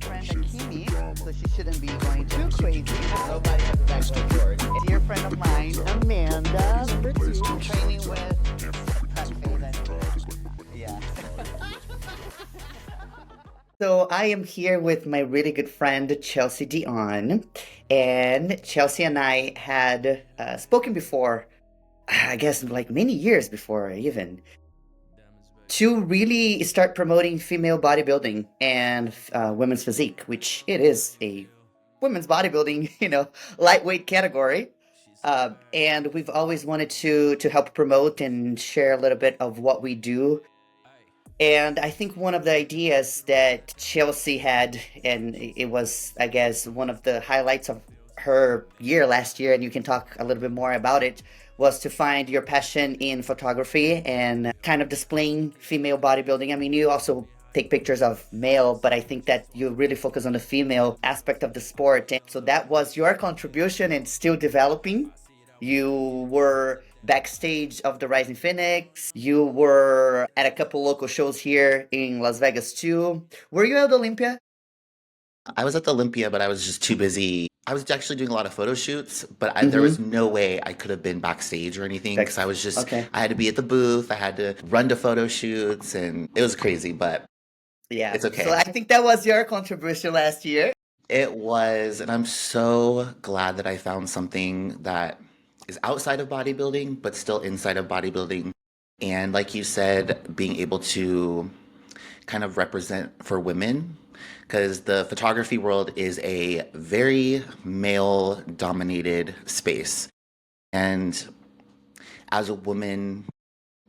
friend Akimi, so she shouldn't be going too crazy. Nobody has a backdoor door. A dear friend of mine, Amanda, number 2, training with prep phase. Yeah. So I am here with my really good friend Chelsea Dion, and Chelsea and I had spoken before, I guess like many years before even, to really start promoting female bodybuilding and women's physique, which it is a women's bodybuilding, lightweight category. And we've always wanted to help promote and share a little bit of what we do. And I think one of the ideas that Chelsea had, and it was, I guess, one of the highlights of her year last year, and you can talk a little bit more about it, was to find your passion in photography and kind of displaying female bodybuilding. I mean, you also take pictures of male, but I think that you really focus on the female aspect of the sport. And so that was your contribution and still developing. You were backstage of the Rising Phoenix. You were at a couple local shows here in Las Vegas too. Were you at Olympia? I was at the Olympia, but I was just too busy. I was actually doing a lot of photo shoots, but there was Mm-hmm. no way I could have been backstage or anything because Okay. I had to be at the booth. I had to run to photo shoots and it was crazy, but Yeah. it's So okay. I think that was your contribution last year. It was, and I'm so glad that I found something that is outside of bodybuilding, but still inside of bodybuilding. And like you said, being able to kind of represent for women because the photography world is a very male dominated space. And as a woman,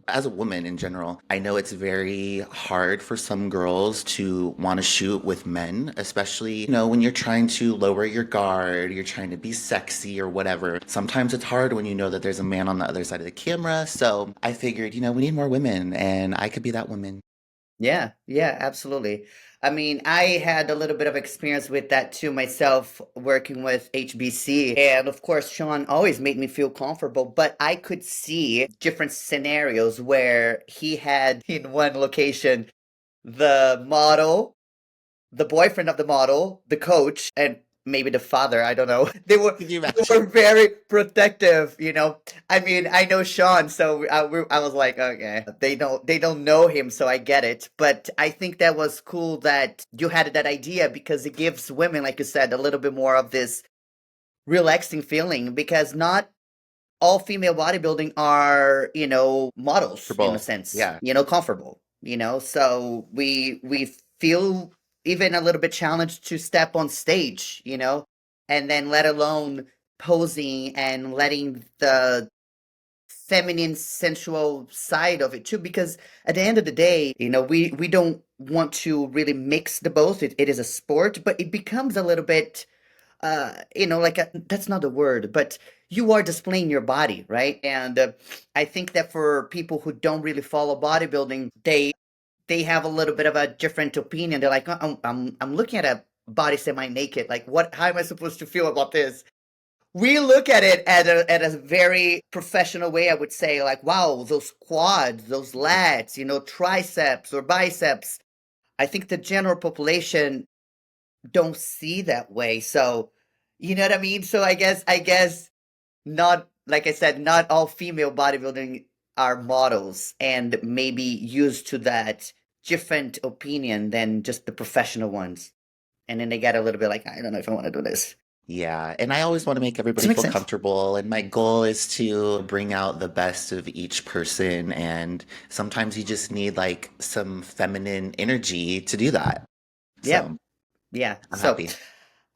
as a woman in general, I know it's very hard for some girls to want to shoot with men, especially, when you're trying to lower your guard, you're trying to be sexy or whatever. Sometimes it's hard when you know that there's a man on the other side of the camera. So I figured, we need more women and I could be that woman. Yeah, absolutely. I mean, I had a little bit of experience with that too myself, working with HBC. And of course, Sean always made me feel comfortable, but I could see different scenarios where he had in one location the model, the boyfriend of the model, the coach, and maybe the father, I don't know. Could you They were imagine? very protective. I mean, I know Sean, so I was like, okay, they don't know him, so I get it. But I think that was cool that you had that idea because it gives women, like you said, a little bit more of this relaxing feeling because not all female bodybuilding are, For models in a both. sense, Yeah. comfortable, so we feel even a little bit challenged to step on stage, and then let alone posing and letting the feminine sensual side of it too because at the end of the day, we don't want to really mix the both. It is a sport, but it becomes a little bit like that's not the word, but you are displaying your body, right? And I think that for people who don't really follow bodybuilding, they have a little bit of a different opinion. They're like, I'm looking at a body semi-naked. Like, what? How am I supposed to feel about this? We look at it at a very professional way, I would say, like, wow, those quads, those lats, triceps or biceps. I think the general population don't see that way. So, you know what I mean? So I guess not like I said, not all female bodybuilding are models and maybe used to that different opinion than just the professional ones. And then they get a little bit like, I don't know if I want to do this. Yeah. And I always want to make Does it everybody make feel sense? comfortable. And my goal is to bring out the best of each person. And sometimes you just need like some feminine energy to do that. Yeah, So yeah. I'm So happy.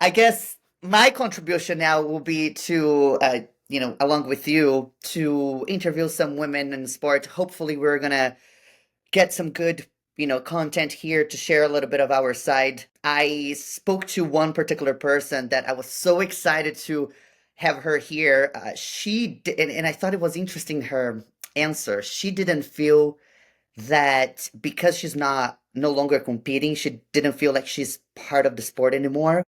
I guess my contribution now will be to, along with you, to interview some women in sport. Hopefully, we're gonna get some good, content here to share a little bit of our side. I spoke to one particular person that I was so excited to have her here. And I thought it was interesting her answer. She didn't feel that because she's not no longer competing, she didn't feel like she's part of the sport anymore.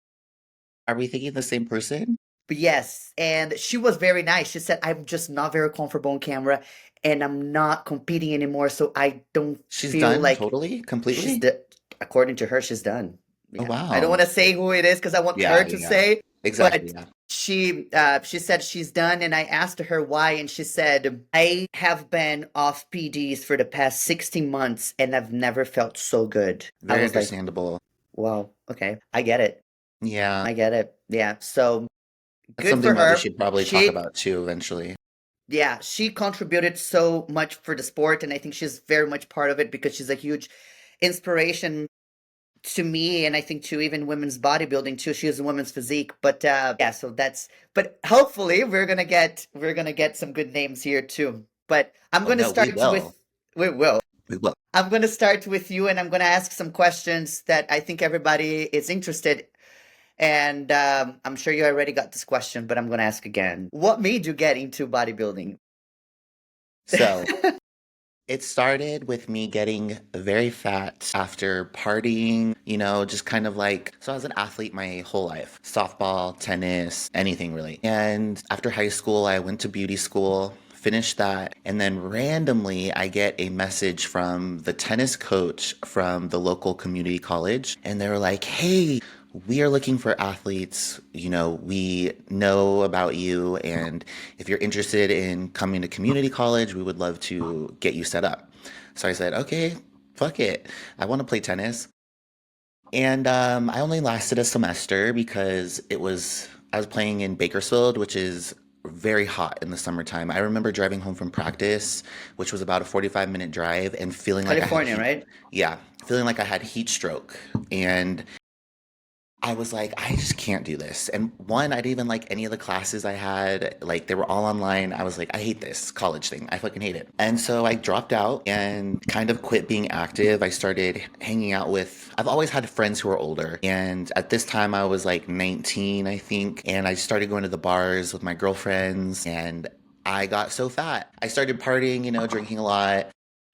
Are we thinking the same person? But yes, and she was very nice. She said, I'm just not very comfortable on camera and I'm not competing anymore, so I don't She's feel done like totally, she's completely? the according to her, she's done. Oh, Yeah. I don't wow. want to say who it is because I want her Yeah, to yeah. say, Exactly, but yeah. she said she's done, and I asked her why, and she said, I have been off PDs for the past 16 months and I've never felt so good. I Very was like, understandable. wow, okay, I get it. Yeah. I get it. Yeah. So That's good something for that we her. should probably talk She, about too eventually. yeah, she contributed so much for the sport, and I think she's very much part of it because she's a huge inspiration to me, and I think to even women's bodybuilding too. She has a women's physique, but yeah, so that's. But hopefully, we're gonna get some good names here too. But I'm Oh gonna no, we start will. with we will. We will. I'm gonna start with you, and I'm gonna ask some questions that I think everybody is interested. And I'm sure you already got this question, but I'm gonna ask again. What made you get into bodybuilding? So, it started with me getting very fat after partying, just kind of like, so I was an athlete my whole life, softball, tennis, anything really. And after high school, I went to beauty school, finished that, and then randomly I get a message from the tennis coach from the local community college, and they were like, hey, we are looking for athletes. We know about you, and if you're interested in coming to community college, we would love to get you set up. So I said, okay, fuck it. I want to play tennis. And I only lasted a semester because I was playing in Bakersfield, which is very hot in the summertime. I remember driving home from practice, which was about a 45-minute drive, and feeling like I had California, heat. right? Yeah, feeling like I had heat stroke. And I was like, I just can't do this. And one, I didn't even like any of the classes I had. Like, they were all online. I was like, I hate this college thing. I fucking hate it. And so I dropped out and kind of quit being active. I started hanging out with, I've always had friends who are older. And at this time, I was like 19, I think. And I started going to the bars with my girlfriends. And I got so fat. I started partying, drinking a lot.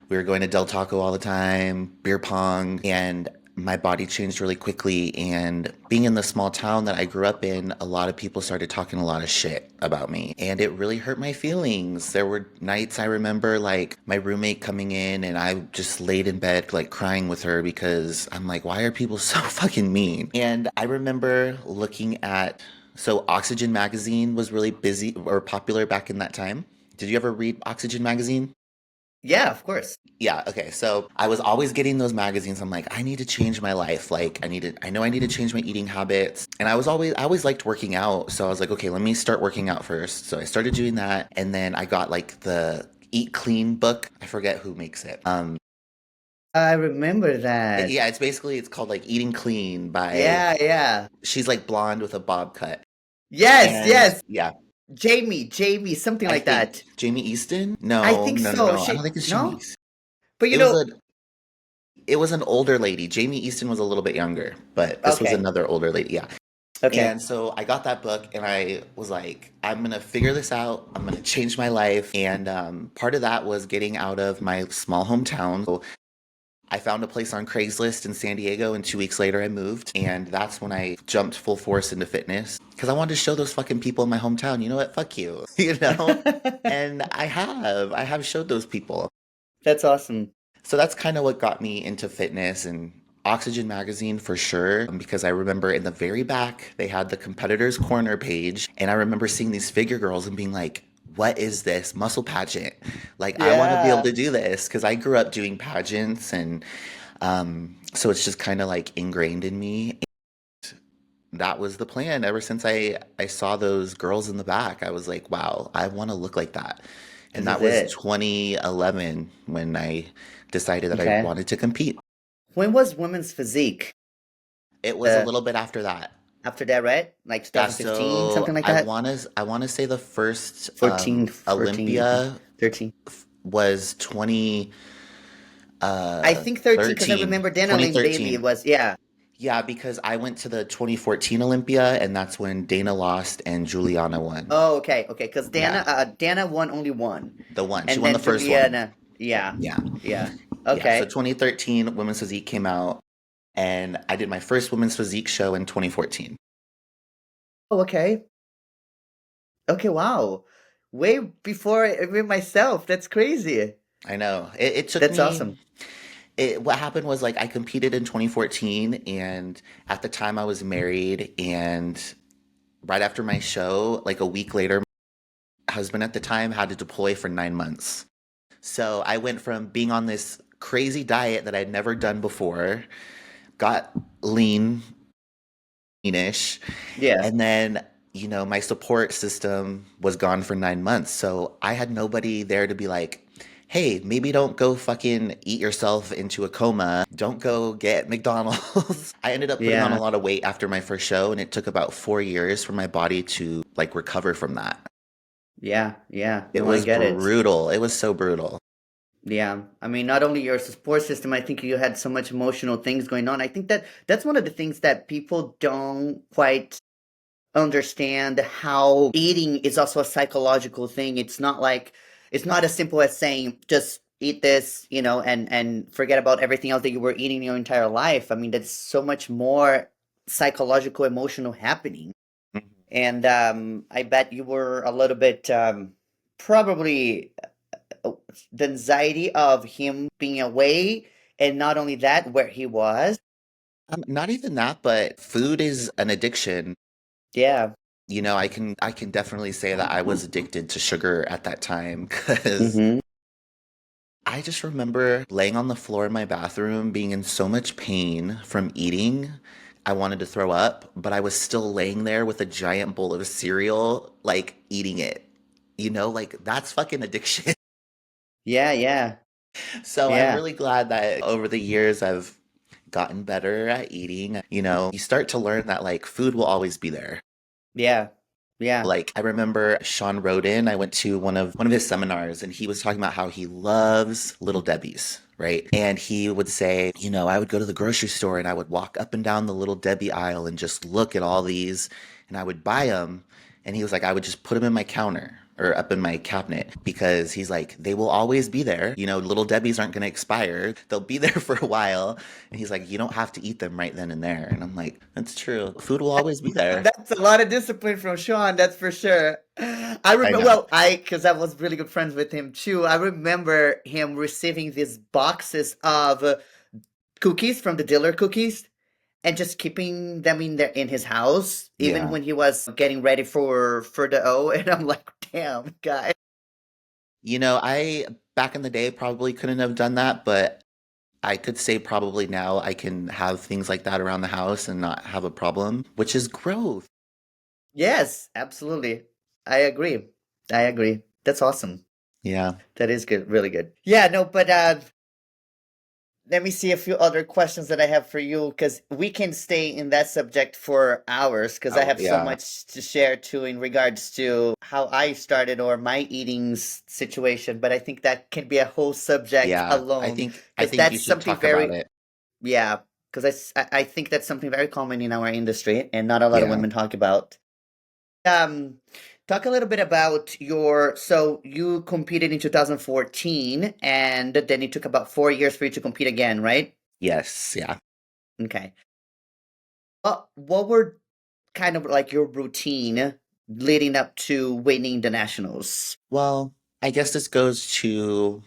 We were going to Del Taco all the time, beer pong, and my body changed really quickly. And being in the small town that I grew up in, a lot of people started talking a lot of shit about me. And it really hurt my feelings. There were nights I remember like my roommate coming in and I just laid in bed like crying with her because I'm like, why are people so fucking mean? And I remember looking at, so Oxygen magazine was really busy or popular back in that time. Did you ever read Oxygen magazine? Yeah, of course. Yeah, okay. So I was always getting those magazines. I'm like, I need to change my life. Like I know I need to change my eating habits. And I always liked working out. So I was like, okay, let me start working out first. So I started doing that. And then I got like the Eat Clean book. I forget who makes it. I remember that. Yeah, it's called like Eating Clean by, Yeah, yeah. she's like blonde with a bob cut. Yes, And yes. yeah, Jamie, something I like think that. Jamie Easton? I No, think no, no, so. no. I don't think it's Jamie No? Easton. But It was a It was an older lady. Jamie Easton was a little bit younger, but this was okay, another older lady. Yeah. okay. And so I got that book and I was like, I'm going to figure this out. I'm going to change my life. And part of that was getting out of my small hometown. So I found a place on Craigslist in San Diego, and 2 weeks later I moved. And that's when I jumped full force into fitness because I wanted to show those fucking people in my hometown, you know what? Fuck you, And I have showed those people. That's awesome. So that's kind of what got me into fitness and Oxygen magazine for sure. Because I remember in the very back, they had the competitors corner page. And I remember seeing these figure girls and being like, what is this muscle pageant? Like, I want to be able Yeah. to do this because I grew up doing pageants. And so it's just kind of like ingrained in me. That was the plan ever since I saw those girls in the back. I was like, wow, I want to look like that. And This that is was it. 2011 when I decided that I Okay. wanted to compete. When was Women's Physique? It was a Uh, little bit after that. after that, right? Like Yeah, 2015, something so like that? I wanna say the first 14, 14, okay. Olympia 13. was 20 I think 13 because I 13, remember Dana Lane Baby 2013. was, yeah. Yeah, because I went to the 2014 Olympia and that's when Dana lost and Juliana won. Oh, okay, okay. Because Yeah, Dana won only one. the one. She And won the then first one. Juliana, yeah, Yeah. yeah. Yeah, so Okay. 2013 Women's Physique came out and I did my first Women's Physique show in 2014. Oh, okay. Okay, wow. Way before even myself. That's crazy. I know. It took That's me awesome. What happened was like I competed in 2014, and at the time I was married, and right after my show, like a week later, my husband at the time had to deploy for 9 months. So I went from being on this crazy diet that I'd never done before, got lean, leanish, Yeah. and then, my support system was gone for 9 months. So I had nobody there to be like, hey, maybe don't go fucking eat yourself into a coma. Don't go get McDonald's. I ended up putting on a Yeah. lot of weight after my first show, and it took about 4 years for my body to like recover from that. Yeah. Yeah. It No, I was get it. brutal. It was so brutal. Yeah. I mean, not only your support system, I think you had so much emotional things going on. I think that that's one of the things that people don't quite understand, how eating is also a psychological thing. It's not like it's not as simple as saying just eat this, and forget about everything else that you were eating your entire life. I mean, that's so much more psychological, emotional happening. And I bet you were a little bit probably the anxiety of him being away, and not only that, where he was. Not even that, but food is an addiction. Yeah. I can definitely say that I was addicted to sugar at that time because Mm-hmm. I just remember laying on the floor in my bathroom being in so much pain from eating. I wanted to throw up, but I was still laying there with a giant bowl of cereal, like eating it. Like that's fucking addiction. Yeah. Yeah. So I'm Yeah. really glad that over the years I've gotten better at eating. You start to learn that like food will always be there. Yeah. Yeah. Like I remember Sean Roden, I went to one of his seminars and he was talking about how he loves Little Debbie's, right? And he would say, I would go to the grocery store and I would walk up and down the Little Debbie aisle and just look at all these and I would buy them. And he was like, I would just put them in my counter or up in my cabinet because he's like, they will always be there. Little Debbie's aren't going to expire. They'll be there for a while. And he's like, you don't have to eat them right then and there. And I'm like, that's true. Food will always be there. That's a lot of discipline from Sean, that's for sure. I I remember, know. well, because I was really good friends with him too. I remember him receiving these boxes of cookies from the dealer cookies and just keeping them in his house, even Yeah. when he was getting ready for the O. And I'm like, damn, guy. I back in the day probably couldn't have done that, but I could say probably now I can have things like that around the house and not have a problem, which is growth. Yes, absolutely. I agree. I agree. That's awesome. Yeah. That is good, really good. Yeah, no, but let me see a few other questions that I have for you because we can stay in that subject for hours because I Oh, have so yeah. much to share too in regards to how I started or my eating situation. But I think that can be a whole subject Yeah. I alone think I because think you that's should something talk about very, it. yeah, because I think that's something very common in our industry and not a lot of Yeah. women talk about. Um, Talk a little bit about so you competed in 2014 and then it took about 4 years for you to compete again, right? Yes. Yeah. Okay. What were kind of like your routine leading up to winning the nationals? Well, I guess this goes to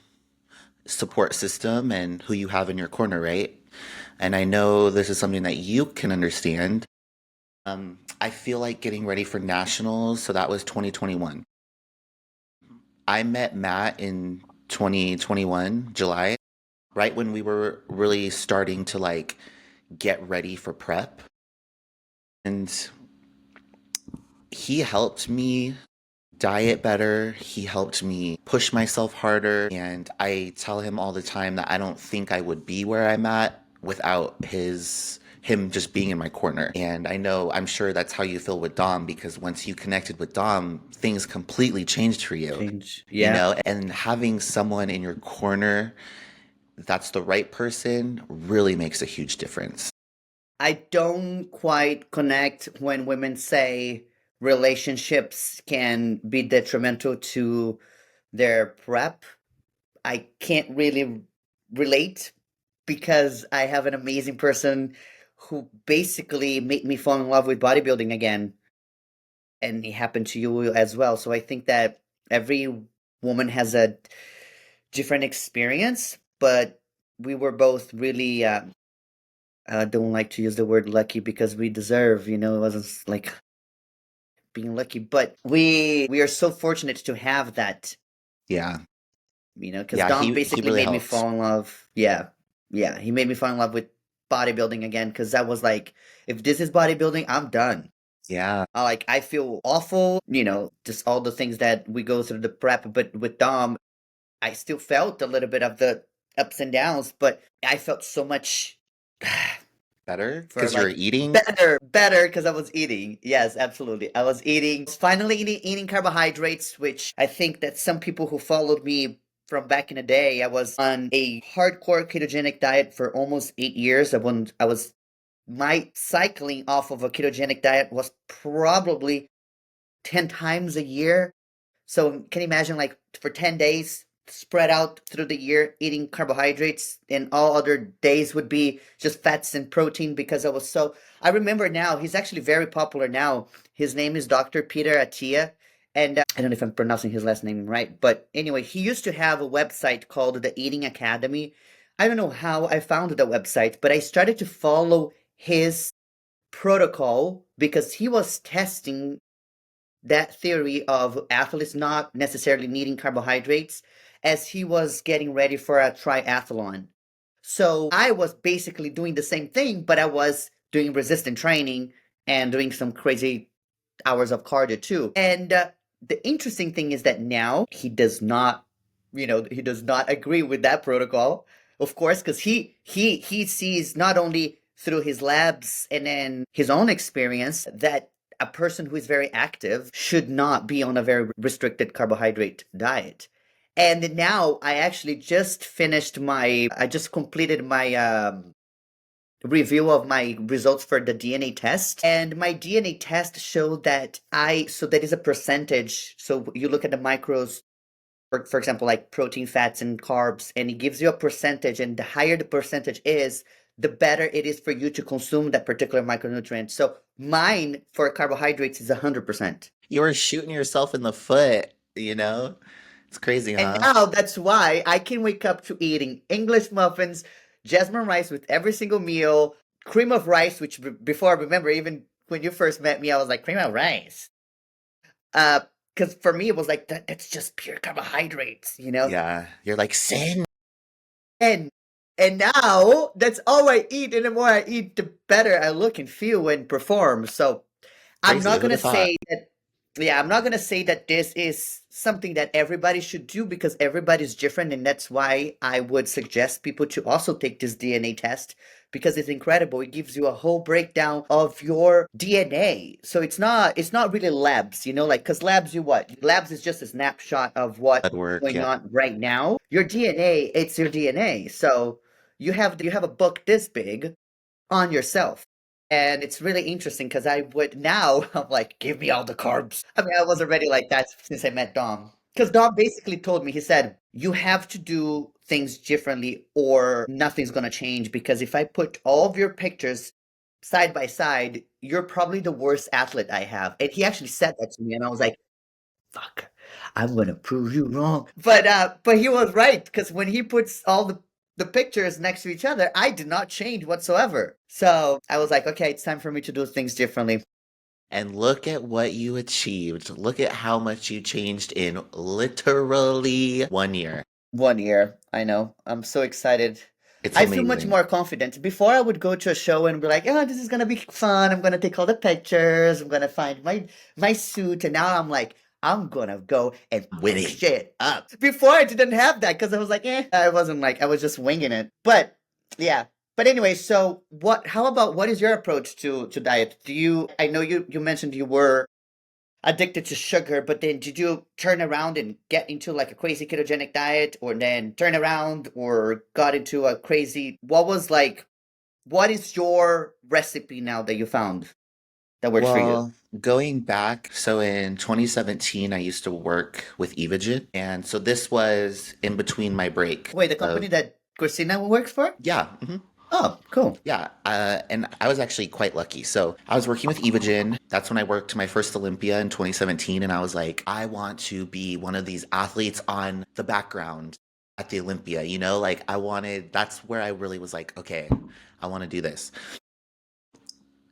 support system and who you have in your corner, right? And I know this is something that you can understand. I feel like getting ready for nationals, so that was 2021. I met Matt in 2021, July, right when we were really starting to like get ready for prep. And he helped me diet better. He helped me push myself harder. And I tell him all the time that I don't think I would be where I'm at without him just being in my corner. And I'm sure that's how you feel with Dom because once you connected with Dom, things completely changed for you. Change. Yeah. And having someone in your corner that's the right person really makes a huge difference. I don't quite connect when women say relationships can be detrimental to their prep. I can't really relate because I have an amazing person who basically made me fall in love with bodybuilding again. And it happened to you as well. So I think that every woman has a different experience, but we were both really I don't like to use the word lucky because we deserve, it wasn't like being lucky, but we are so fortunate to have that, Yeah. because Yeah, Dom he basically really made me helped. fall in love. Yeah, yeah, he made me fall in love with bodybuilding again because I was like, if this is bodybuilding, I'm done. Yeah. Like I feel awful, just all the things that we go through the prep, but with Dom, I still felt a little bit of the ups and downs, but I felt so much Better for because you were like eating. better because I was eating. Yes, absolutely. I was eating, finally eating carbohydrates, which I think that some people who followed me from back in the day, I was on a hardcore ketogenic diet for almost 8 years. I was my cycling off of a ketogenic diet was probably 10 times a year. So can you imagine like for 10 days spread out through the year eating carbohydrates and all other days would be just fats and protein because I remember now he's actually very popular now. His name is Dr. Peter Attia, and I don't know if I'm pronouncing his last name right, but anyway, he used to have a website called the Eating Academy. I don't know how I found the website, but I started to follow his protocol because he was testing that theory of athletes not necessarily needing carbohydrates as he was getting ready for a triathlon. So I was basically doing the same thing, but I was doing resistant training and doing some crazy hours of cardio too. And the interesting thing is that now he does not agree with that protocol, of course, because he sees not only through his labs and then his own experience that a person who is very active should not be on a very restricted carbohydrate diet. And now I just completed my review of my results for the DNA test. And my DNA test showed that so that is a percentage. So you look at the macros, for example, like protein, fats, and carbs, and it gives you a percentage. And the higher the percentage is, the better it is for you to consume that particular micronutrient. So mine for carbohydrates is 100%. You were shooting yourself in the foot, you know? It's crazy, And huh? now that's why I can wake up to eating English muffins, jasmine rice with every single meal, cream of rice, which before, I remember, even when you first met me, I was like, cream of rice. Uh, because for me, it was like, that's just pure carbohydrates. Yeah. You're like, sin. And and now that's all I eat, and the more I eat, the better I look and feel and perform. So I'm Crazy. not Who'd gonna have thought? say that, yeah, I'm not gonna say that this is something that everybody should do because everybody's different, and that's why I would suggest people to also take this DNA test because it's incredible. It gives you a whole breakdown of your DNA. So it's not really labs, like because labs you what? Labs is just a snapshot of what's Blood work. going Yeah. on right now. Your DNA, it's your DNA. So you have a book this big on yourself. And it's really interesting because I would now, I'm like, give me all the carbs. I mean, I was already like that since I met Dom. Because Dom basically told me, he said, you have to do things differently or nothing's going to change. Because if I put all of your pictures side by side, you're probably the worst athlete I have. And he actually said that to me. And I was like, fuck, I'm gonna prove you wrong. But he was right because when he puts all the pictures next to each other, I did not change whatsoever. So I was like, okay, it's time for me to do things differently. And look at what you achieved. Look at how much you changed in literally 1 year. 1 year, I know. I'm so excited. It's I feel much amazing. more confident. Before I would go to a show and be like, oh, this is gonna be fun. I'm gonna take all the pictures. I'm gonna find my suit. And now I'm like, I'm gonna go and fuck Winning. shit up. Before I didn't have that because I was like, I wasn't like I was just winging it. But yeah. But anyway, so how about what is your approach to diet? I know you mentioned you were addicted to sugar, but then did you turn around and get into like a crazy ketogenic diet or then turn around or got into a crazy what is your recipe now that you found that works for you? Well, going back, so in 2017, I used to work with Evogen. And so this was in between my break Wait, the of, company that Christina works for? yeah. Oh, cool. Yeah, and I was actually quite lucky. So I was working with Evogen. That's when I worked my first Olympia in 2017, and I was like, I want to be one of these athletes on the background. at the Olympia, like that's where I really was like, okay, I want to do this.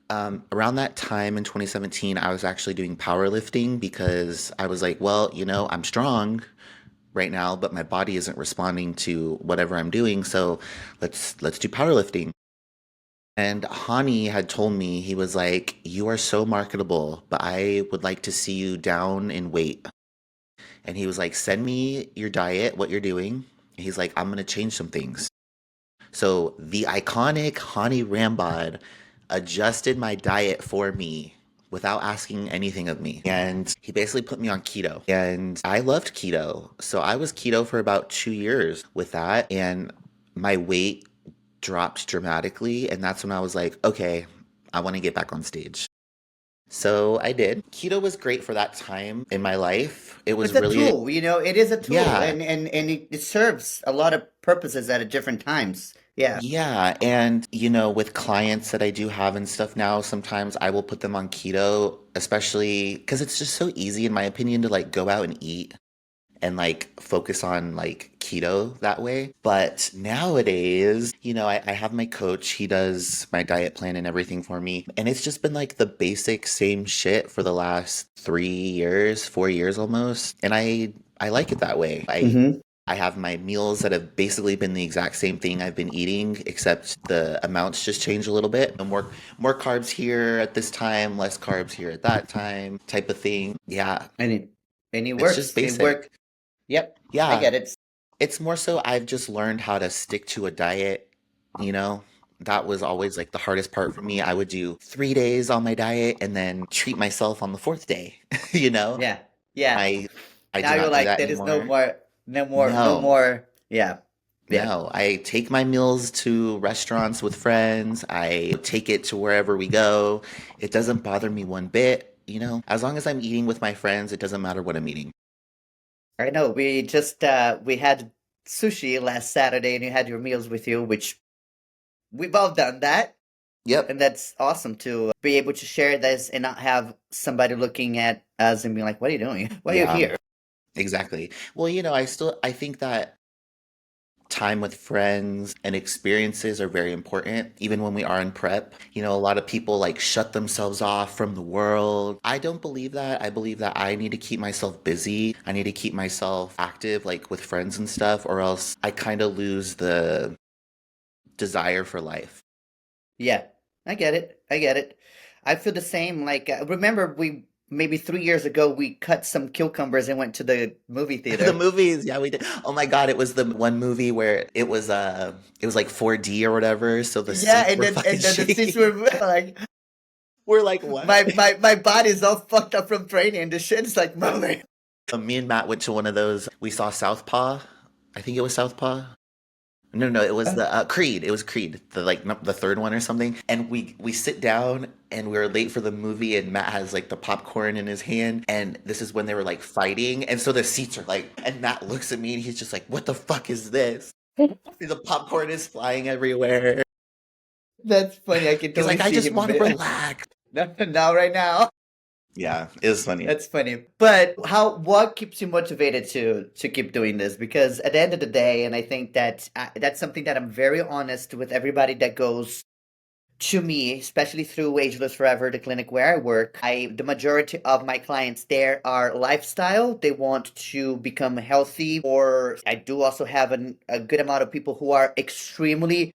Around that time in 2017, I was actually doing powerlifting because I was like, well, I'm strong right now, but my body isn't responding to whatever I'm doing, so let's do powerlifting. And Hani had told me, he was like, you are so marketable, but I would like to see you down in weight. And he was like, send me your diet, what you're doing. And he's like, I'm gonna change some things. So the iconic Hani Rambod adjusted my diet for me without asking anything of me. And he basically put me on keto. And I loved keto. So I was keto for about 2 years with that. And my weight dropped dramatically. And that's when I was like, okay, I want to get back on stage. So I did. Keto was great for that time in my life. It was It's a really, tool, it is a tool, yeah, and it serves a lot of purposes at different times. Yeah. yeah, and with clients that I do have and stuff now, sometimes I will put them on keto, especially because it's just so easy, in my opinion, to like go out and eat and like focus on like keto that way. But nowadays, I have my coach, he does my diet plan and everything for me. And it's just been like the basic same shit for the last 3 years, 4 years almost. And I like it that way. Hmm. I have my meals that have basically been the exact same thing I've been eating, except the amounts just change a little bit. More carbs here at this time, less carbs here at that time, type of thing. Yeah, And it it's just works. It basic. work. Yep, I Yeah, get it. it's more so I've just learned how to stick to a diet, you know? That was always like the hardest part for me. I would do 3 days on my diet and then treat myself on the fourth day, you know? Yeah, yeah. I I Now do you're not do like, that there is no anymore. more, no more, no No. more. Yeah, yeah. No, I take my meals to restaurants with friends. I take it to wherever we go. It doesn't bother me one bit. As long as I'm eating with my friends, it doesn't matter what I'm eating. I know. We had sushi last Saturday, and you had your meals with you, which we've all done that. Yep. And that's awesome to be able to share this and not have somebody looking at us and being like, "What are you doing? Why are you Yeah, here?" exactly. Well, I think that time with friends and experiences are very important, even when we are in prep. A lot of people like shut themselves off from the world. I don't believe that. I believe that I need to keep myself busy. I need to keep myself active, like with friends and stuff, or else I kind of lose the desire for life. Yeah, I get it. I get it. I feel the same. Like, remember, we maybe 3 years ago we cut some cucumbers and went to the movie The theater. movies, yeah, we did. Oh my God, it was the one movie where it was like 4D or whatever, so the Yeah, seats and were then fucking the seats were shaking. like, We're like, what? my body's all fucked up from training, and the shit's like moving. Me and Matt went to one of those. We saw Southpaw. I think it was Southpaw. No, no, it was the Creed. It was Creed, the like the third one or something. And we sit down and we were late for the movie, and Matt has like the popcorn in his hand, and this is when they were like fighting, and so the seats are like, and Matt looks at me and he's just like, "What the fuck is this?" The popcorn is flying everywhere. That's funny. I can He's totally like, "I see just him. want to relax." Now, right now. Yeah, it was funny. That's funny. But what keeps you motivated to keep doing this? Because at the end of the day, and I think that that's something that I'm very honest with everybody that goes to me, especially through Ageless Forever, the clinic where I work. The majority of my clients there are lifestyle. They want to become healthy, or I do also have a good amount of people who are extremely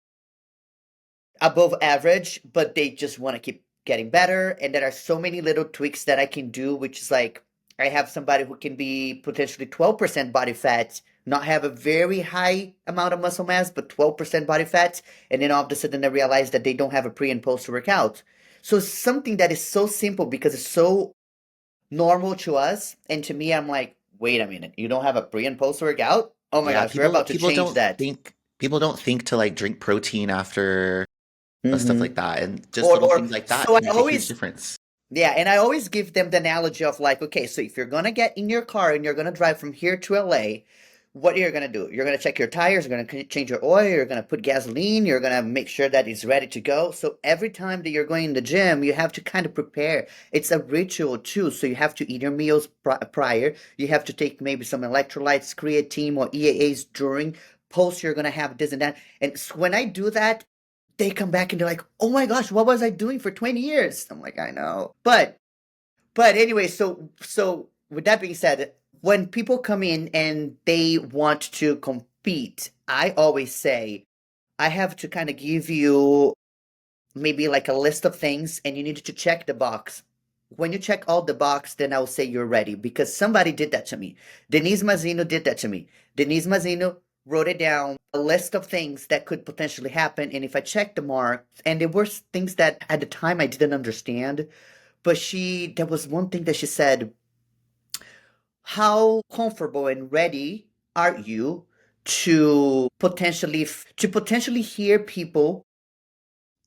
above average, but they just want to keep getting better. And there are so many little tweaks that I can do, which is like I have somebody who can be potentially 12% body fat, not have a very high amount of muscle mass, but 12% body fat. And then all of a sudden I realize that they don't have a pre and post workout. So something that is so simple because it's so normal to us. And to me, I'm like, wait a minute, you don't have a pre and post workout? Oh my Yeah, gosh, we're people about to people change don't that. think people don't think to like drink protein after stuff like Hmm. that, and just little Or things like that so can I make a huge always difference. Yeah, and I always give them the analogy of like, okay, so if you're gonna get in your car and you're gonna drive from here to LA, what you're gonna do. You're gonna check your tires, you're gonna change your oil, you're gonna put gasoline, you're gonna make sure that it's ready to go. So every time that you're going in the gym, you have to kind of prepare. It's a ritual too. So you have to eat your meals prior. You have to take maybe some electrolytes, creatine, or EAAs during. Post, you're gonna have this and that. And when I do that, they come back and they're like, "Oh my gosh, what was I doing for 20 years?" I'm like, "I know." But anyway, so with that being said, when people come in and they want to compete, I always say I have to kind of give you maybe like a list of things and you need to check the box. When you check all the box, then I'll say you're ready because somebody did that to me. Denise Mazzino did that to me. Denise Mazzino wrote it down, a list of things that could potentially happen. And if I checked the mark, and there were things that at the time I didn't understand, but there was one thing that she said, how comfortable and ready are you to potentially hear people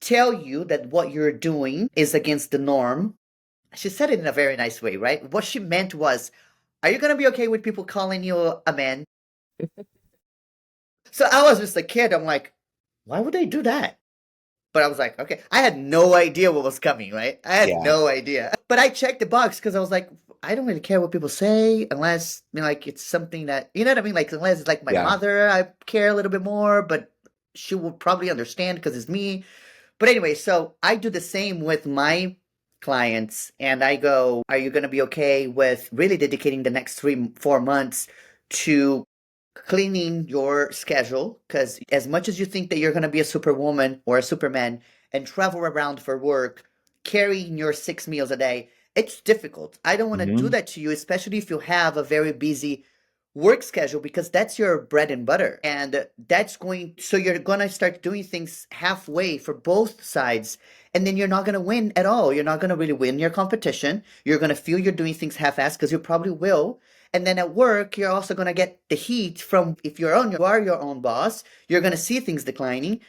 tell you that what you're doing is against the norm? She said it in a very nice way, right? What she meant was, are you going to be okay with people calling you a man? So I was just a kid. I'm like, why would they do that? But I was like, okay. I had no idea what was coming, right? I had Yeah. no idea. But I checked the box because I was like, I don't really care what people say unless, like, it's something that, you know what I mean? Like, unless it's like my Yeah. mother, I care a little bit more, but she will probably understand because it's me. But anyway, so I do the same with my clients and I go, are you going to be okay with really dedicating the next 4 months to cleaning your schedule? Because as much as you think that you're going to be a superwoman or a superman and travel around for work, carrying your 6 meals a day, it's difficult. I don't want to do Hmm. that to you, especially if you have a very busy work schedule because that's your bread and butter. And so you're going to start doing things halfway for both sides. And then you're not going to win at all. You're not going to really win your competition. You're going to feel you're doing things half-assed because you probably will. And then at work, you're also going to get the heat from if you are your own boss, you're going to see things declining.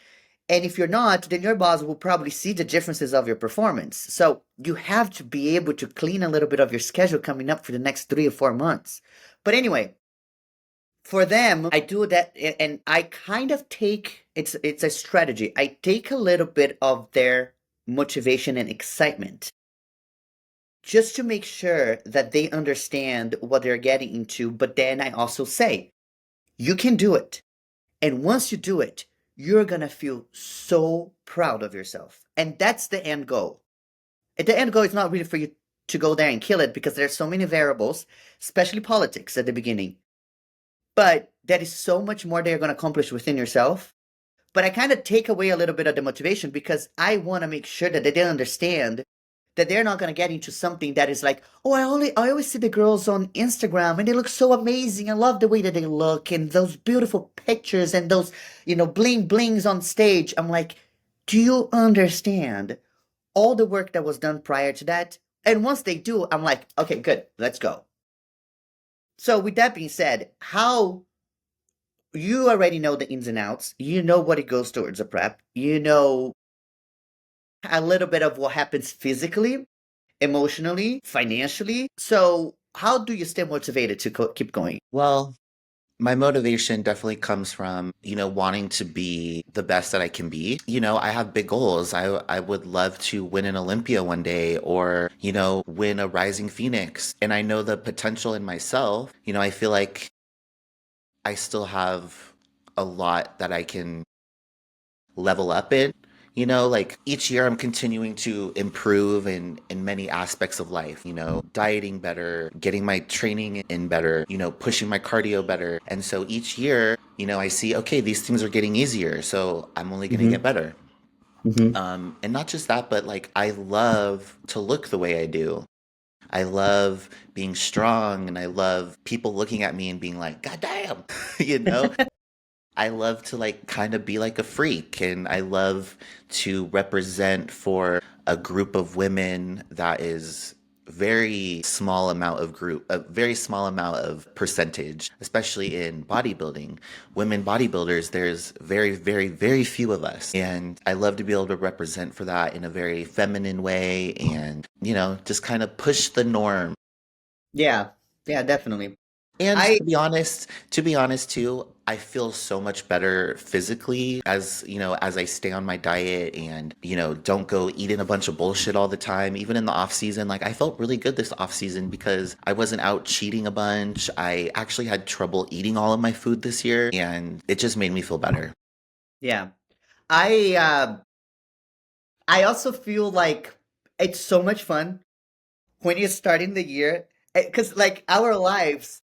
And if you're not, then your boss will probably see the differences of your performance. So you have to be able to clean a little bit of your schedule coming up for the next 3 or 4 months. But anyway, for them, I do that and I kind of take it's a strategy. I take a little bit of their motivation and excitement just to make sure that they understand what they're getting into. But then I also say, you can do it. And once you do it, you're going to feel so proud of yourself. And that's the end goal. And the end goal is not really for you to go there and kill it because there's so many variables, especially politics at the beginning. But that is so much more that you're going to accomplish within yourself. But I kind of take away a little bit of the motivation because I want to make sure that they understand that they're not going to get into something that is like, oh, I always see the girls on Instagram and they look so amazing. I love the way that they look and those beautiful pictures and those, bling blings on stage. I'm like, do you understand all the work that was done prior to that? And once they do, I'm like, okay, good, let's go. So with that being said, how you already know the ins and outs. You know what it goes towards a prep. You know a little bit of what happens physically, emotionally, financially. So, how do you stay motivated to keep going? Well, my motivation definitely comes from, wanting to be the best that I can be. I have big goals. I would love to win an Olympia one day or, win a Rising Phoenix. And I know the potential in myself. I feel like I still have a lot that I can level up in. Like each year I'm continuing to improve in many aspects of life, dieting better, getting my training in better, pushing my cardio better. And so each year, I see, okay, these things are getting easier. So I'm only going to get Mm-hmm. better. Mm-hmm. And not just that, but like I love to look the way I do. I love being strong and I love people looking at me and being like, God damn, you know? I love to like kind of be like a freak and I love to represent for a group of women that is a very small amount of percentage, especially in bodybuilding. Women bodybuilders, there's very, very, very few of us. And I love to be able to represent for that in a very feminine way and, just kind of push the norm. Yeah, yeah, definitely. And I to be honest too, I feel so much better physically as, as I stay on my diet and, don't go eating a bunch of bullshit all the time. Even in the off season, like I felt really good this off season because I wasn't out cheating a bunch. I actually had trouble eating all of my food this year and it just made me feel better. yeah. I also feel like it's so much fun when you're starting the year because like our lives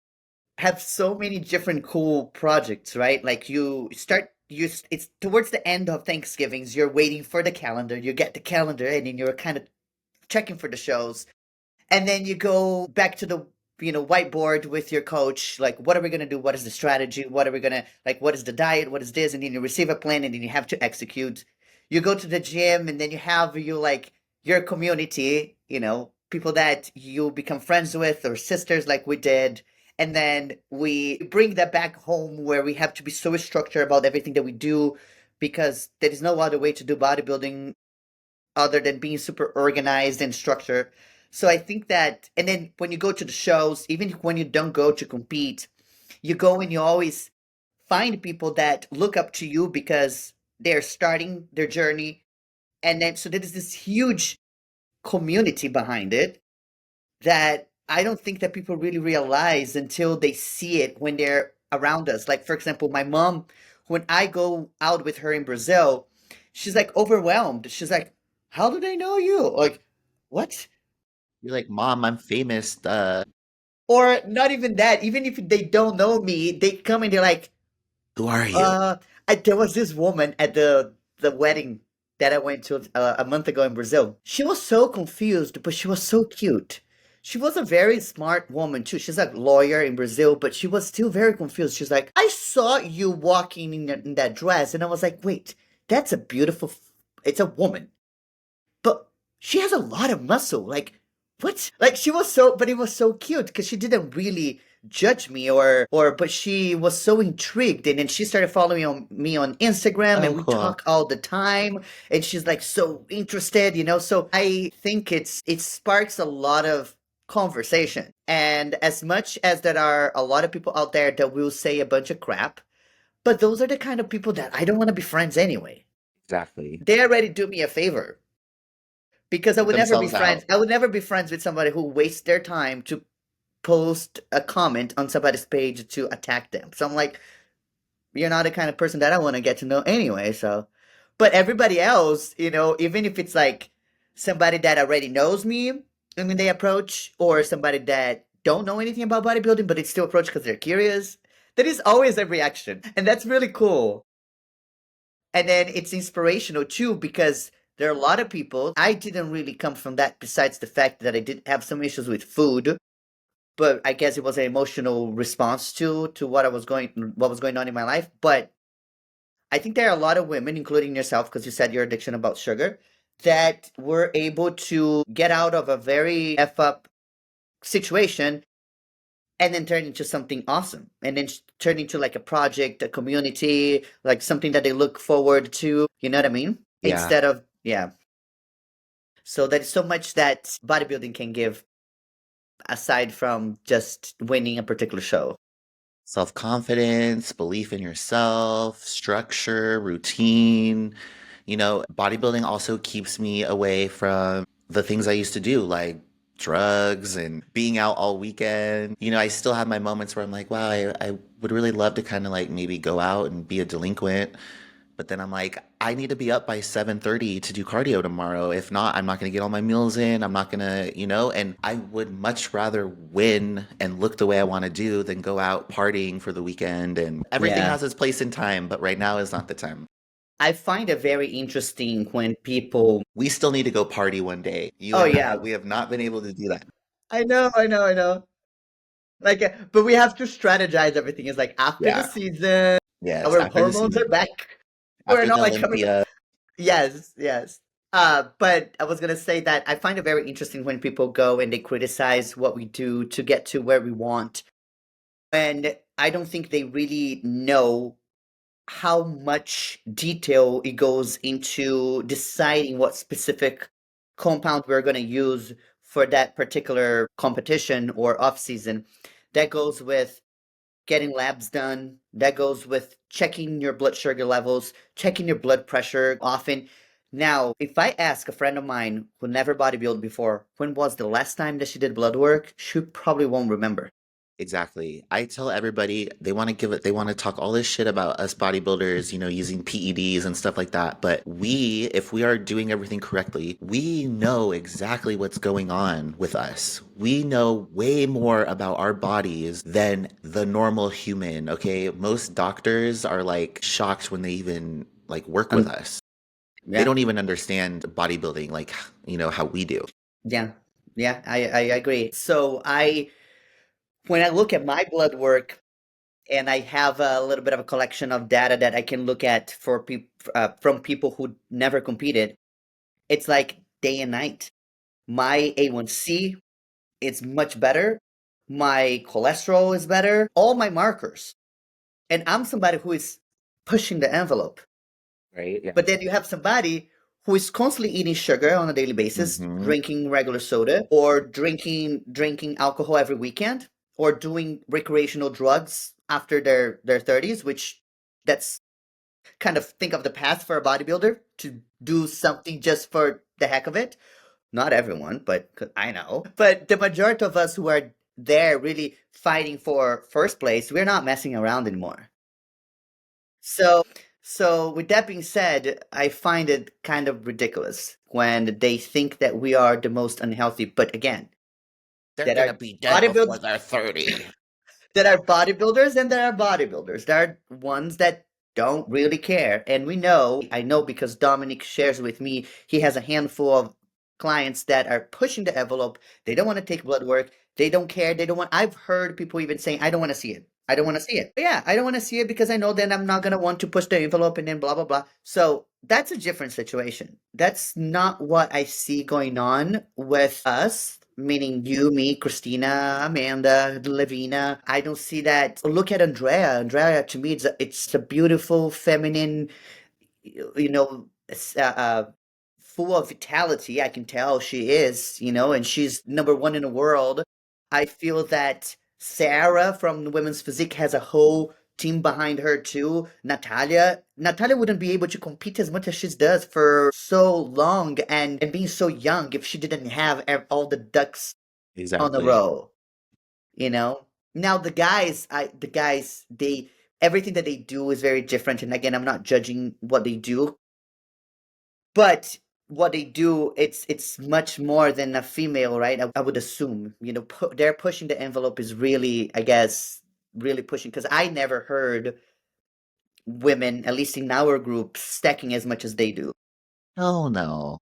have so many different cool projects, right? Like it's towards the end of Thanksgivings, you're waiting for the calendar, you get the calendar and then you're kind of checking for the shows. And then you go back to the whiteboard with your coach, like what are we going to do, what is the strategy, what are we going to like, what is the diet, what is this, and then you receive a plan and then you have to execute. You go to the gym and then you have your community, people that you become friends with or sisters like we did, and then we bring that back home where we have to be so structured about everything that we do because there is no other way to do bodybuilding other than being super organized and structured. So I think that, and then when you go to the shows, even when you don't go to compete, you go and you always find people that look up to you because they're starting their journey. And then, so there's this huge community behind it that I don't think that people really realize until they see it when they're around us. Like, for example, my mom, when I go out with her in Brazil, she's like overwhelmed. She's like, how do they know you? Like, what? You're like, Mom, I'm famous. Or not even that. Even if they don't know me, they come and they're like, Who are you? Uh, there was this woman at the wedding that I went to a month ago in Brazil. She was so confused, but she was so cute. She was a very smart woman too. She's a lawyer in Brazil, but she was still very confused. She's like, "I saw you walking in that dress," and I was like, "Wait, that's a beautiful. It's a woman." But she has a lot of muscle. Like, what? Like she was so, but it was so cute because she didn't really judge me but she was so intrigued and then she started following me on Instagram Oh, and we cool. talk all the time and she's like so interested, so I think it sparks a lot of conversation. And as much as there are a lot of people out there that will say a bunch of crap, but those are the kind of people that I don't want to be friends anyway. Exactly. They already do me a favor because I Put would never be themselves out. friends. I would never be friends with somebody who wastes their time to post a comment on somebody's page to attack them. So I'm like, you're not the kind of person that I want to get to know anyway. So, but everybody else, even if it's like somebody that already knows me, and when they approach, or somebody that don't know anything about bodybuilding, but it's still approach because they're curious, there is always a reaction, and that's really cool. And then it's inspirational too because there are a lot of people. I didn't really come from that besides the fact that I did have some issues with food, but I guess it was an emotional response to what was going on in my life. But I think there are a lot of women, including yourself, because you said your addiction about sugar, that were able to get out of a very f up situation and then turn into something awesome and then turn into like a project, a community, like something that they look forward to, you know what I mean, Yeah. instead of, yeah. So there's so much that bodybuilding can give aside from just winning a particular show. Self-confidence, belief in yourself, structure, routine. Bodybuilding also keeps me away from the things I used to do, like drugs and being out all weekend. I still have my moments where I'm like, wow, I would really love to kind of like maybe go out and be a delinquent. But then I'm like, I need to be up by 7:30 to do cardio tomorrow. If not, I'm not going to get all my meals in. I'm not going to, and I would much rather win and look the way I want to do than go out partying for the weekend. And everything Yeah. has its place in time, but right now is not the time. I find it very interesting when people. We still need to go party one day. You Oh and yeah, I, we have not been able to do that. I know, I know, I know. Like, but we have to strategize everything. It's like after the Yeah. season, Yes. our After the hormones are season, back. We're after not the like coming. Olympia. Yes, yes. But I was gonna say that I find it very interesting when people go and they criticize what we do to get to where we want, and I don't think they really know how much detail it goes into deciding what specific compound we're going to use for that particular competition or off season. That goes with getting labs done. That goes with checking your blood sugar levels, checking your blood pressure often. Now, if I ask a friend of mine who never bodybuilded before, when was the last time that she did blood work, she probably won't remember. Exactly. I tell everybody they want to give it, they want to talk all this shit about us bodybuilders, using PEDs and stuff like that. But if we are doing everything correctly, we know exactly what's going on with us. We know way more about our bodies than the normal human. Okay. Most doctors are like shocked when they even like work with Um, us. They yeah, don't even understand bodybuilding like, how we do. yeah, yeah, I agree. When I look at my blood work, and I have a little bit of a collection of data that I can look at for people from people who never competed. It's like day and night. My A1C is much better. My cholesterol is better. All my markers. And I'm somebody who is pushing the envelope. Right? Yeah. But then you have somebody who is constantly eating sugar on a daily basis, Hmm. drinking regular soda, or drinking alcohol every weekend, or doing recreational drugs after their 30s, which that's kind of think of the path for a bodybuilder to do something just for the heck of it. Not everyone, but 'cause I know. But the majority of us who are there really fighting for first place, we're not messing around anymore. So with that being said, I find it kind of ridiculous when they think that we are the most unhealthy. But again, They're that going are to be dead before bodybuild they're 30. there are bodybuilders and there are bodybuilders. There are ones that don't really care. And I know because Dominic shares with me, he has a handful of clients that are pushing the envelope. They don't want to take blood work. They don't care. They don't want, I've heard people even saying, I don't want to see it. I don't want to see it. But yeah, I don't want to see it because I know then I'm not going to want to push the envelope and then blah, blah, blah. So that's a different situation. That's not what I see going on with us, meaning you, me, Christina, Amanda, Levina. I don't see that. Look at Andrea. Andrea, to me, it's a beautiful, feminine, you know, full of vitality. I can tell she is, and she's number one in the world. I feel that Sarah from the Women's Physique has a whole team behind her too. Natalia wouldn't be able to compete as much as she does for so long and being so young if she didn't have all the ducks on a Exactly. row, you know? Now the guys, they everything that they do is very different. And again, I'm not judging what they do, but what they do, it's much more than a female, right? I would assume, they're pushing the envelope is really, I guess, really pushing because I never heard women, at least in our group, stacking as much as they do. Hell no.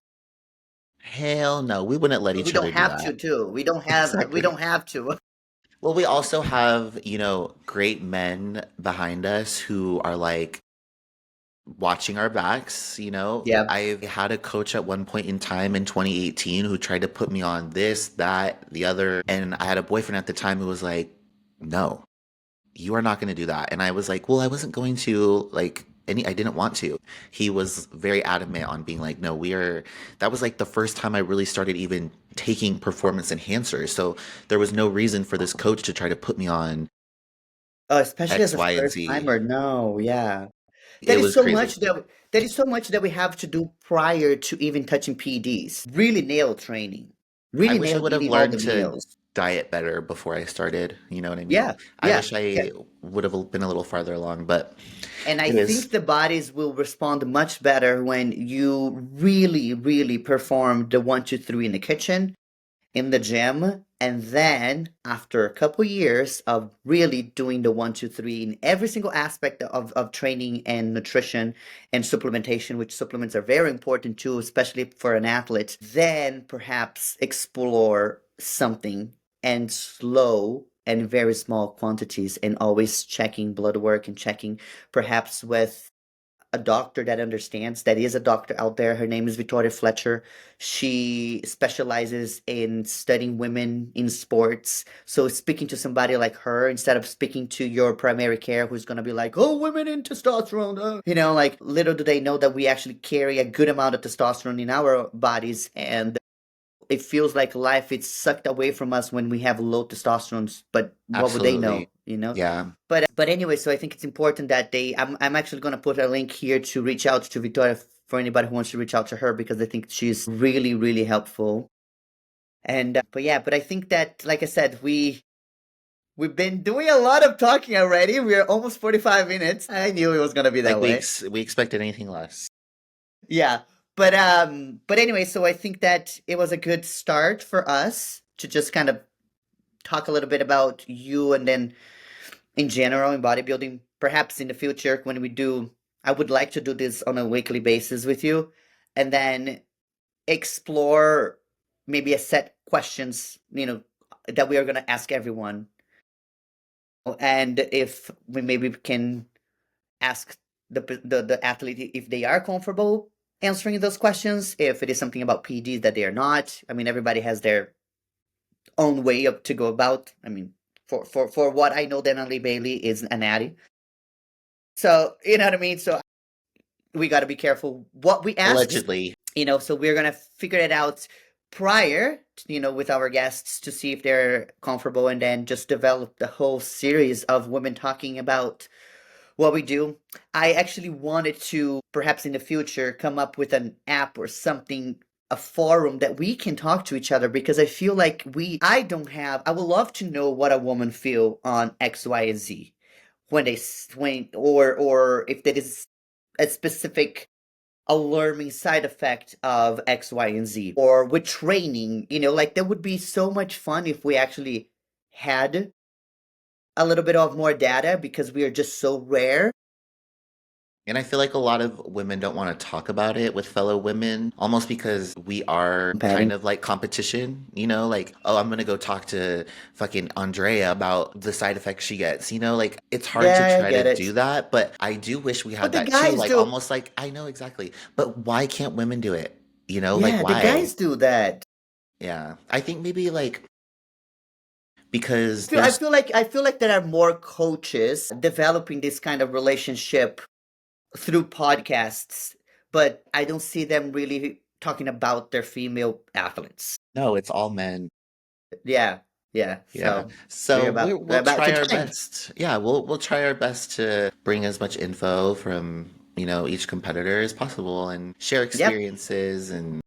Hell no. We wouldn't let But we each don't other do have that. to, too. We Exactly. don't have to. Well, we also have, great men behind us who are like watching our backs. Yeah. I had a coach at one point in time in 2018 who tried to put me on this, that, the other. And I had a boyfriend at the time who was like, no, you are not going to do that. And I was like, well, I wasn't going to I didn't want to. He was very adamant on being like, no, that was like the first time I really started even taking performance enhancers. So there was no reason for this coach to try to put me on Especially as X, a Y, and first Z. timer. No, yeah. That It is was so much crazy. that we have to do prior to even touching PDs. Really nail training. I Really wish I nail would have eating all the learned to meals. diet better before I started. You know what I mean? Yeah, I yeah, wish yeah. I would have been a little farther along, but And I it is. think the bodies will respond much better when you really, really perform the 1, 2, 3 in the kitchen, in the gym, and then after a couple years of really doing the 1, 2, 3 in every single aspect of training and nutrition and supplementation, which supplements are very important too, especially for an athlete, then perhaps explore something and slow and very small quantities and always checking blood work and checking perhaps with a doctor that understands. That is a doctor out there. Her name is Victoria Fletcher. She specializes in studying women in sports. So speaking to somebody like her instead of speaking to your primary care who's going to be like, oh, women in testosterone. Like little do they know that we actually carry a good amount of testosterone in our bodies. And it feels like life is sucked away from us when we have low testosterone, but what would they Absolutely. know, you know? Yeah. But anyway, so I think it's important that I'm actually going to put a link here to reach out to Victoria for anybody who wants to reach out to her because I think she's really, really helpful. And but yeah, but I think that, like I said, we've been doing a lot of talking already. We're almost 45 minutes. I knew it was going to be that Like way. we expected anything less. Yeah. But anyway, so I think that it was a good start for us to just kind of talk a little bit about you and then in general in bodybuilding. Perhaps in the future when we do, I would like to do this on a weekly basis with you and then explore maybe a set questions, that we are going to ask everyone. And if we maybe can ask the athlete if they are comfortable answering those questions, if it is something about PD that they are not. I mean, everybody has their own way of to go about. I mean, for what I know, Denali Bailey is an natty. So you know what I mean. So we got to be careful what we ask. Allegedly. So we're gonna figure it out prior, with our guests to see if they're comfortable, and then just develop the whole series of women talking about what we do. I actually wanted to, perhaps in the future, come up with an app or something, a forum that we can talk to each other because I feel like I would love to know what a woman feel on X, Y, and Z when or if there is a specific alarming side effect of X, Y, and Z or with training, like that would be so much fun if we actually had a little bit of more data because we are just so rare. And I feel like a lot of women don't want to talk about it with fellow women, almost because we are Patty. kind of like competition, like, oh, I'm gonna go talk to fucking Andrea about the side effects she gets, like it's hard to Yeah, I try to get do it. that, but I do wish we had But the that too, guys like do. almost like I know exactly, but why can't women do it? Like Yeah, the why? guys do that. Yeah. I think maybe like because I there's feel like there are more coaches developing this kind of relationship through podcasts, but I don't see them really talking about their female athletes. no, it's all men. Yeah, yeah. Yeah. So So we're we'll about to try our dive. best. Yeah, we'll try our best to bring as much info from, each competitor as possible and share Yep, experiences and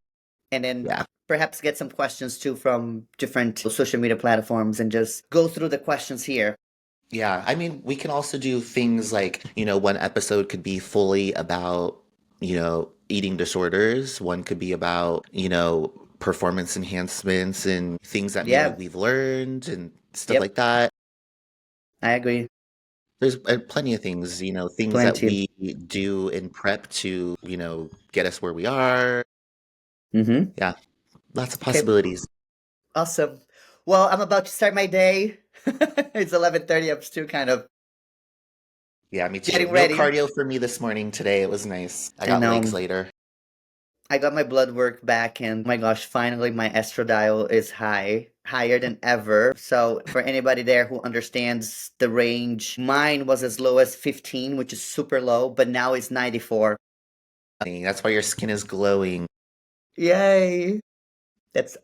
and then yeah. perhaps get some questions too from different social media platforms and just go through the questions here. Yeah. I mean, we can also do things like, one episode could be fully about, eating disorders. One could be about, performance enhancements and things that maybe Yeah, we've learned and stuff yep, like that. I agree. There's plenty of things, things that Plenty. we do in prep to, get us where we are. Mm-hmm. Yeah, lots of Okay, possibilities. awesome. Well, I'm about to start my day. It's 11:30. I'm still kind of Yeah, me too. getting No ready. cardio for me this morning today. It was nice. I I got legs know later. I got my blood work back, and oh my gosh, finally my estradiol is higher than ever. So for anybody there who understands the range, mine was as low as 15, which is super low, but now it's 94. That's why your skin is glowing. Yay! That's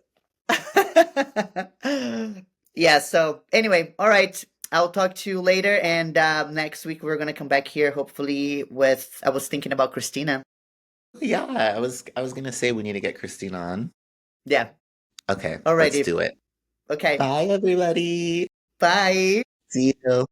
yeah. So anyway, all right. I'll talk to you later, and next week we're gonna come back here, hopefully with. I was thinking about Christina. Yeah, I was gonna say we need to get Christine on. Yeah. Okay, let's Alrighty. do it. Okay. Bye, everybody. Bye. See you.